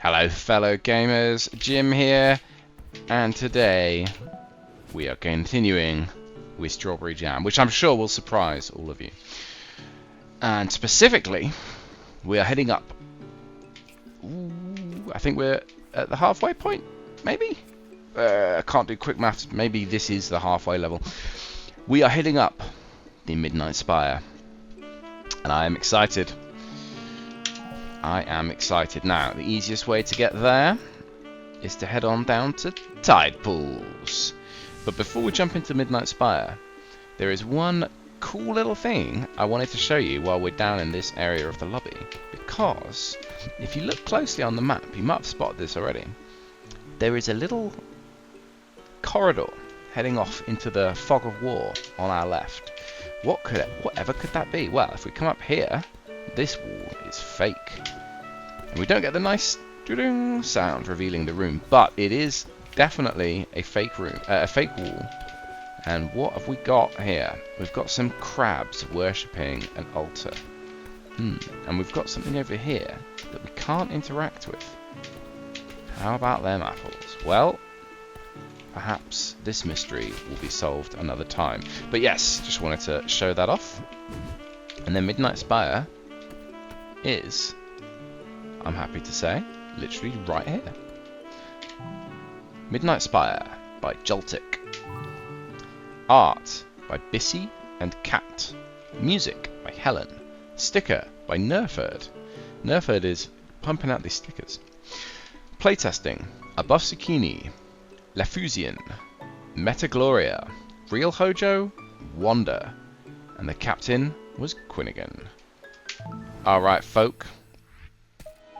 Hello fellow gamers, Jim here, and today we are continuing with Strawberry Jam, which I'm sure will surprise all of you. And specifically, we are heading up. I think we're at the halfway point, maybe? I can't do quick maths, maybe this is the halfway level. We are heading up the Midnight Spire, and I am excited. I am excited. Now, the easiest way to get there is to head on down to Tide Pools. But before we jump into Midnight Spire, there is one cool little thing I wanted to show you while we're down in this area of the lobby. Because, if you look closely on the map, you might have spotted this already, there is a little corridor heading off into the fog of war on our left. Whatever could that be? Well, if we come up here, this wall is fake. And we don't get the nice sound revealing the room, but it is definitely a fake room, a fake wall. And what have we got here? We've got some crabs worshipping an altar. And we've got something over here that we can't interact with. How about them apples? Well, perhaps this mystery will be solved another time. But yes, just wanted to show that off. And then Midnight Spire is, I'm happy to say, literally right here. Midnight Spire by Joltik. Art by Bissy and Cat. Music by Helen. Sticker by Nerford. Nerford is pumping out these stickers. Playtesting: Above Zucchini, Lafusian, Metagloria, Real Hojo, Wanda, and the captain was Quinnigan. Alright folk,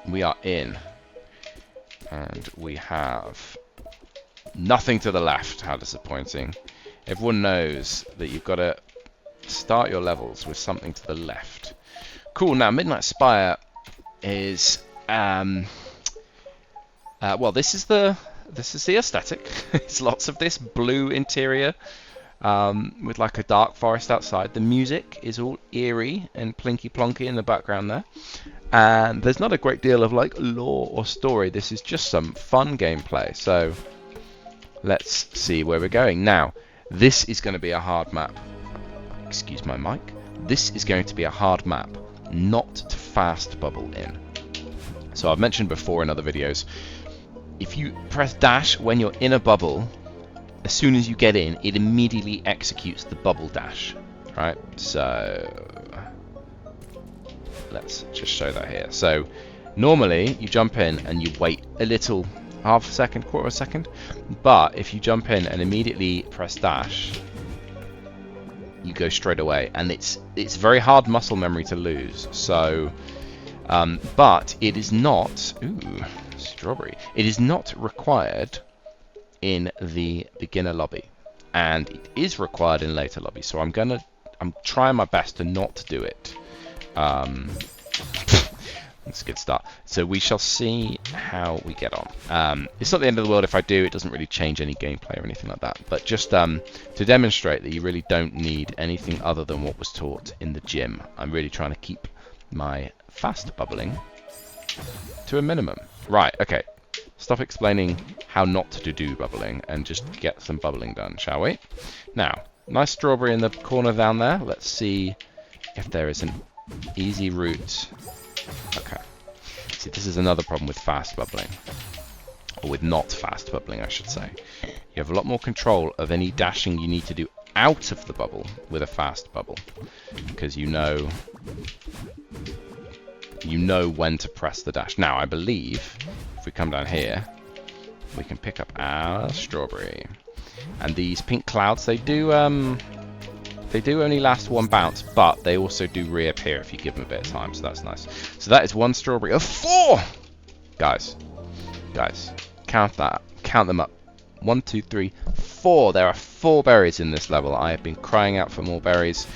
we are in, and we have nothing to the left. How disappointing. Everyone knows that you've got to start your levels with something to the left. Cool. Now Midnight Spire is well, this is the aesthetic. It's lots of this blue interior with like a dark forest outside. The music is all eerie and plinky plonky in the background there, and there's not a great deal of like lore or story. This is just some fun gameplay. So let's see where we're going. Now this is going to be a hard map. Excuse my mic. This is going to be a hard map, not to fast bubble in. So I've mentioned before in other videos, if you press dash when you're in a bubble, as soon as you get in, it immediately executes the bubble dash, right? So let's just show that here. So normally you jump in and you wait a little, half a second, quarter of a second, but if you jump in and immediately press dash, you go straight away, and it's very hard muscle memory to lose. So but it is not strawberry. It is not required in the beginner lobby, and it is required in later lobbies. So I'm trying my best to not do it. That's a good start. So we shall see how we get on. It's not the end of the world if I do. It doesn't really change any gameplay or anything like that. But just to demonstrate that you really don't need anything other than what was taught in the gym, I'm really trying to keep my fast bubbling to a minimum. Right, okay. Stop explaining how not to do bubbling and just get some bubbling done, shall we? Now, nice strawberry in the corner down there. Let's see if there is an easy route. Okay. See, this is another problem with fast bubbling. Or with not fast bubbling, I should say. You have a lot more control of any dashing you need to do out of the bubble with a fast bubble. Because you know when to press the dash. Now, I believe if we come down here, we can pick up our strawberry. And these pink clouds, they do only last one bounce, but they also do reappear if you give them a bit of time, so that's nice. So that is one strawberry of 4! Guys, count that. Count them up. 1, 2, 3, 4. There are 4 berries in this level. I have been crying out for more berries.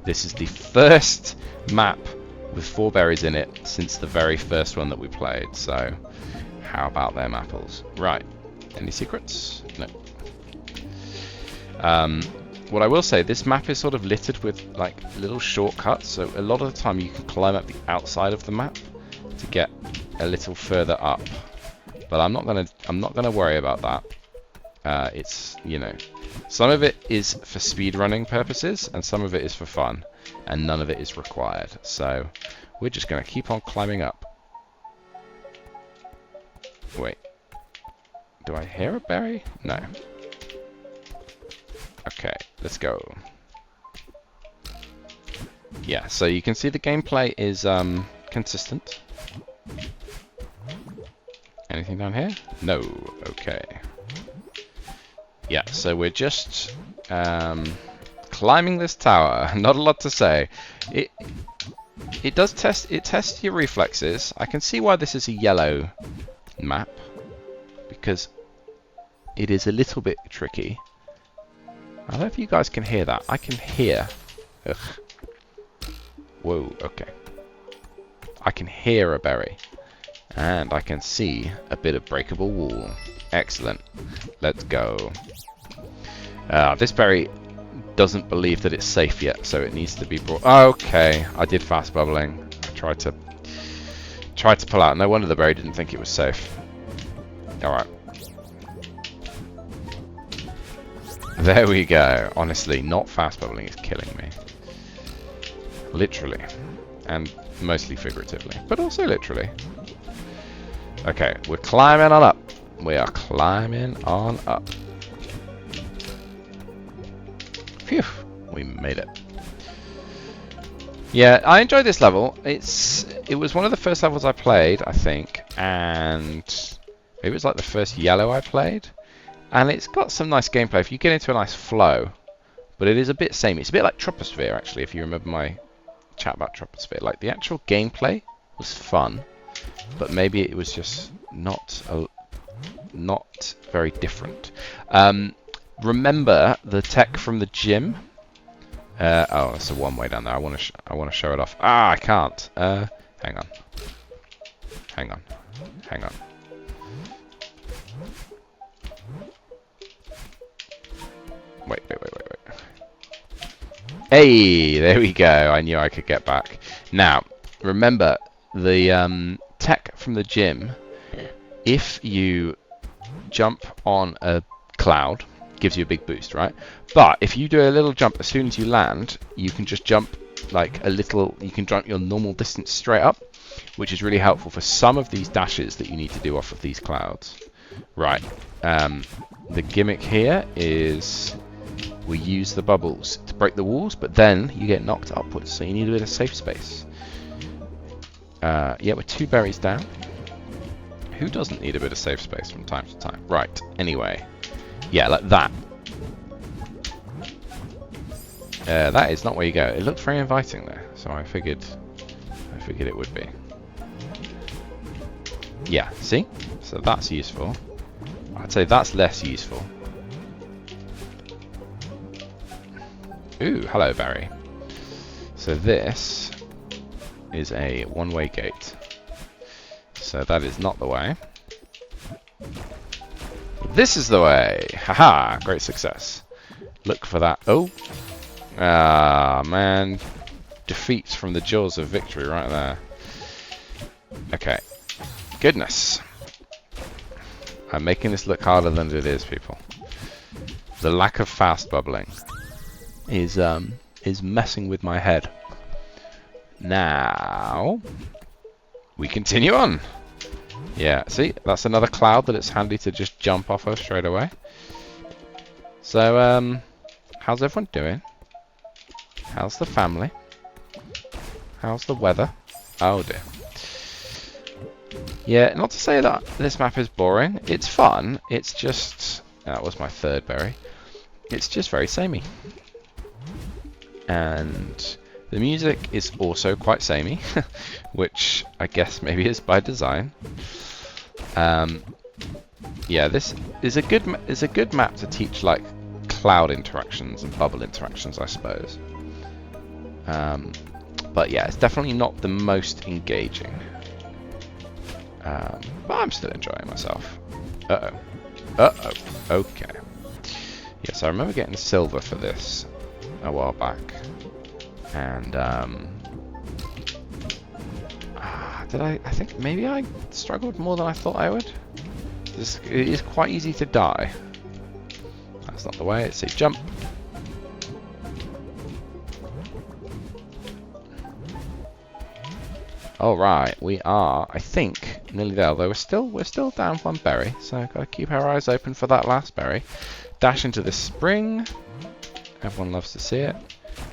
This is the first map with 4 berries in it since the very first one that we played. So, how about them apples? Right. Any secrets? No. What I will say, this map is sort of littered with like little shortcuts, so a lot of the time you can climb up the outside of the map to get a little further up. but I'm not gonna worry about that. It's, you know, some of it is for speedrunning purposes, and some of it is for fun, and none of it is required. So we're just gonna keep on climbing up. Wait, do I hear a berry? No. Okay, let's go. Yeah, so you can see the gameplay is consistent. Anything down here? No. Okay. Yeah, so we're just climbing this tower. Not a lot to say. It does tests your reflexes. I can see why this is a yellow map, because it is a little bit tricky. I don't know if you guys can hear that. I can hear. Ugh. Whoa, okay. I can hear a berry. And I can see a bit of breakable wall. Excellent. Let's go. This berry doesn't believe that it's safe yet, so it needs to be brought... Okay, I did fast bubbling. I tried to pull out. No wonder the berry didn't think it was safe. Alright. There we go. Honestly, not fast bubbling is killing me. Literally. And mostly figuratively. But also literally. Okay, we're climbing on up. We are climbing on up. Phew, we made it. Yeah, I enjoyed this level. It was one of the first levels I played, I think, and it was like the first yellow I played. And it's got some nice gameplay if you get into a nice flow, but it is a bit samey. It's a bit like Troposphere, actually, if you remember my chat about Troposphere. Like, the actual gameplay was fun, but maybe it was just not very different. Remember the tech from the gym? Oh, it's a one-way down there. I want to show it off. Ah, I can't. Hang on. Wait. Hey, there we go. I knew I could get back. Now, remember the tech from the gym. If you jump on a cloud, gives you a big boost, right? But if you do a little jump as soon as you land, you can just jump like a little, you can jump your normal distance straight up, which is really helpful for some of these dashes that you need to do off of these clouds. Right. The gimmick here is we use the bubbles to break the walls, but then you get knocked upwards, so you need a bit of safe space. Yeah, we're 2 berries down. Who doesn't need a bit of safe space from time to time? Right, anyway. Yeah, like that. That is not where you go. It looked very inviting there, so I figured it would be. Yeah, see? So that's useful. I'd say that's less useful. Ooh, hello, Barry. So this is a one-way gate. So that is not the way. This is the way! Haha! Great success. Look for that. Oh! Ah, man. Defeat from the jaws of victory right there. Okay. Goodness. I'm making this look harder than it is, people. The lack of fast bubbling is messing with my head. Now we continue on. Yeah, see, that's another cloud that it's handy to just jump off of straight away. So, how's everyone doing? How's the family? How's the weather? Oh dear. Yeah, not to say that this map is boring. It's fun. It's just... That was my 3rd berry. It's just very samey. And the music is also quite samey, which I guess maybe is by design. Yeah, this is a good map to teach like cloud interactions and bubble interactions, I suppose. But yeah, it's definitely not the most engaging. But I'm still enjoying myself. Okay. Yes, I remember getting silver for this a while back. And I think maybe I struggled more than I thought I would. It is quite easy to die. That's not the way. It's a jump. Alright, we are, I think, nearly there. Although we're still down one berry, so gotta keep our eyes open for that last berry. Dash into this spring. Everyone loves to see it.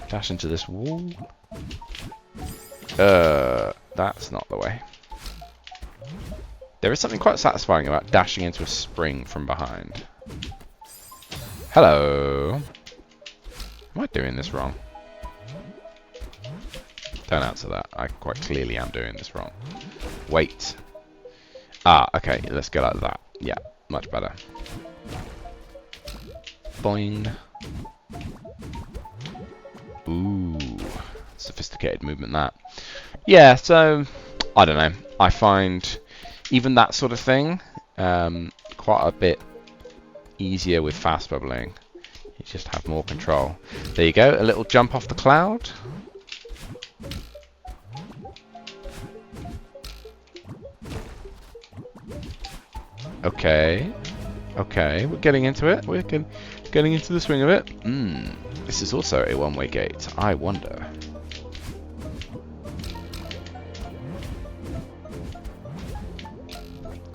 Dash into this wall. That's not the way. There is something quite satisfying about dashing into a spring from behind. Hello. Am I doing this wrong? Don't answer that. I quite clearly am doing this wrong. Wait. Ah, okay. Let's go like that. Yeah, much better. Boing. Ooh. Sophisticated movement, that. Yeah, so, I don't know. I find even that sort of thing quite a bit easier with fast bubbling. You just have more control. There you go. A little jump off the cloud. Okay, okay, we're getting into it. We're getting into the swing of it. This is also a one-way gate. I wonder.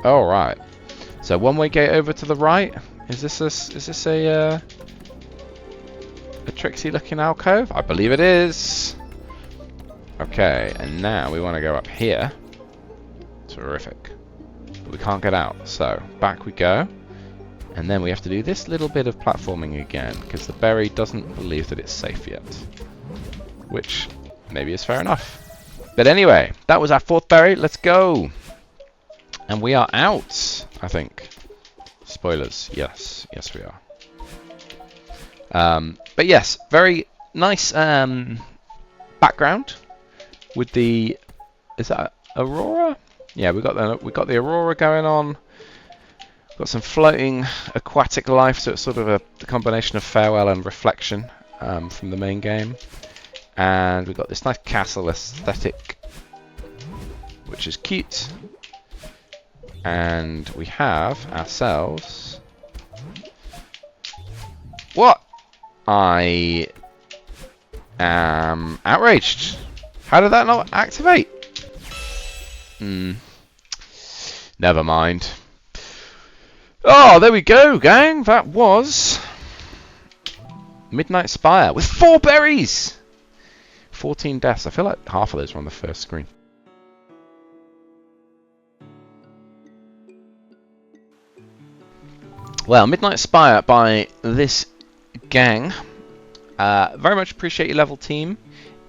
All right. So one-way gate over to the right. Is this a tricksy-looking alcove? I believe it is. Okay, and now we want to go up here. Terrific. We can't get out, so back we go, and then we have to do this little bit of platforming again because the berry doesn't believe that it's safe yet, which maybe is fair enough. But anyway, that was our fourth berry. Let's go, and we are out, I think. Spoilers, yes, we are. But yes, very nice background with the, is that Aurora? Yeah, we got the aurora going on. Got some floating aquatic life, so it's sort of a combination of farewell and reflection from the main game. And we've got this nice castle aesthetic, which is cute. And we have ourselves. What? I am outraged. How did that not activate? Never mind. Oh, there we go, gang. That was Midnight Spire with 4 berries. 14 deaths. I feel like half of those were on the first screen. Well, Midnight Spire by this gang. Very much appreciate your level team.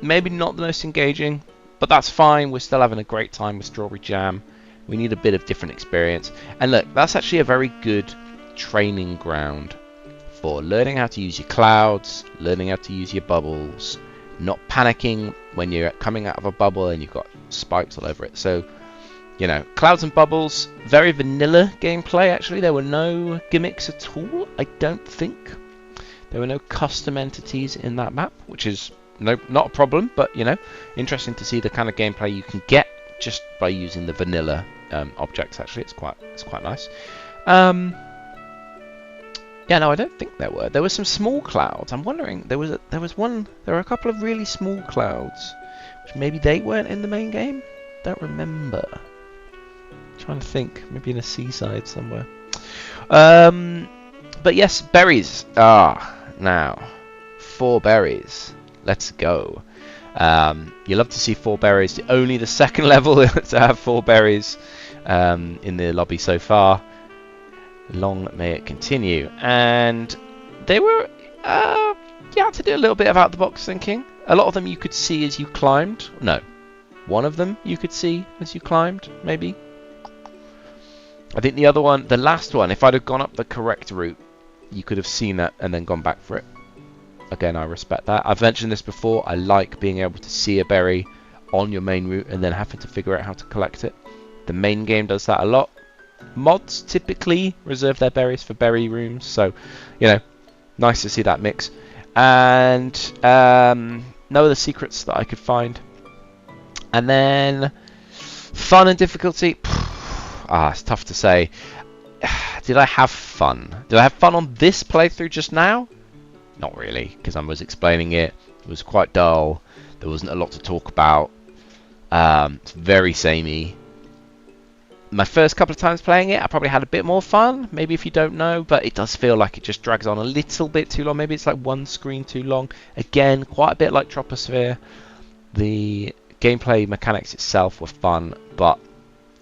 Maybe not the most engaging, but that's fine. We're still having a great time with Strawberry Jam. We need a bit of different experience. And look, that's actually a very good training ground for learning how to use your clouds, learning how to use your bubbles, not panicking when you're coming out of a bubble and you've got spikes all over it. So, you know, clouds and bubbles, very vanilla gameplay actually. There were no gimmicks at all, I don't think. There were no custom entities in that map, which is not a problem, but you know, interesting to see the kind of gameplay you can get just by using the vanilla objects. Actually, it's quite nice. Yeah, no, I don't think there were some small clouds. I'm wondering, there were a couple of really small clouds, which maybe they weren't in the main game. Don't remember. Trying to think, maybe in a seaside somewhere. But yes, berries. Now 4 berries. Let's go. You love to see 4 berries. Only the second level to have 4 berries in the lobby so far. Long may it continue. And they were, you had to do a little bit of out-the-box thinking. A lot of them you could see as you climbed. No, one of them you could see as you climbed, maybe. I think the other one, the last one, if I'd have gone up the correct route, you could have seen that and then gone back for it. Again, I respect that. I've mentioned this before. I like being able to see a berry on your main route and then having to figure out how to collect it. The main game does that a lot. Mods typically reserve their berries for berry rooms, so you know, nice to see that mix. And no other secrets that I could find. And then fun and difficulty. It's tough to say. did I have fun? Did I have fun on this playthrough just now? Not really, because I was explaining it. It was quite dull. There wasn't a lot to talk about. It's very samey. My first couple of times playing it, I probably had a bit more fun, maybe if you don't know, but it does feel like it just drags on a little bit too long. Maybe it's like one screen too long. Again, quite a bit like Troposphere. The gameplay mechanics itself were fun, but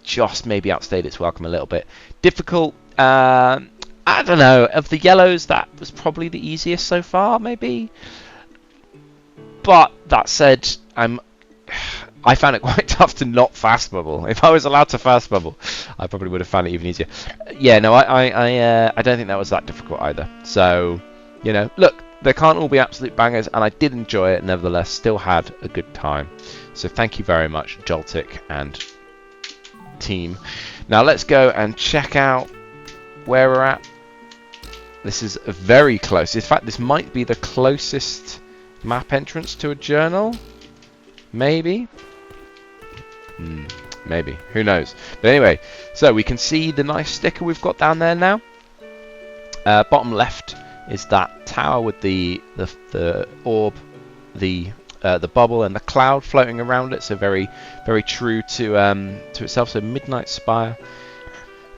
just maybe outstayed its welcome a little bit. Difficult, I don't know, of the yellows, that was probably the easiest so far, maybe. But that said, I found it quite tough to not fast bubble. If I was allowed to fast bubble, I probably would have found it even easier. Yeah, no, I don't think that was that difficult either. So, you know, look, they can't all be absolute bangers, and I did enjoy it nevertheless. Still had a good time. So thank you very much, Joltik and team. Now let's go and check out where we're at. This is very close. In fact, this might be the closest map entrance to a journal. Maybe. Maybe. Who knows? But anyway, so we can see the nice sticker we've got down there now. Bottom left is that tower with the orb, the bubble and the cloud floating around it. So very, very true to itself. So Midnight Spire.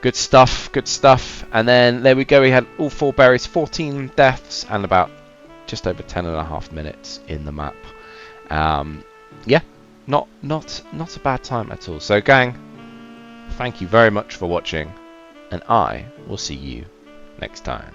Good stuff. Good stuff. And then there we go. We had all 4 berries, 14 deaths, and about just over 10.5 minutes in the map. Yeah, not a bad time at all. So gang, thank you very much for watching, and I will see you next time.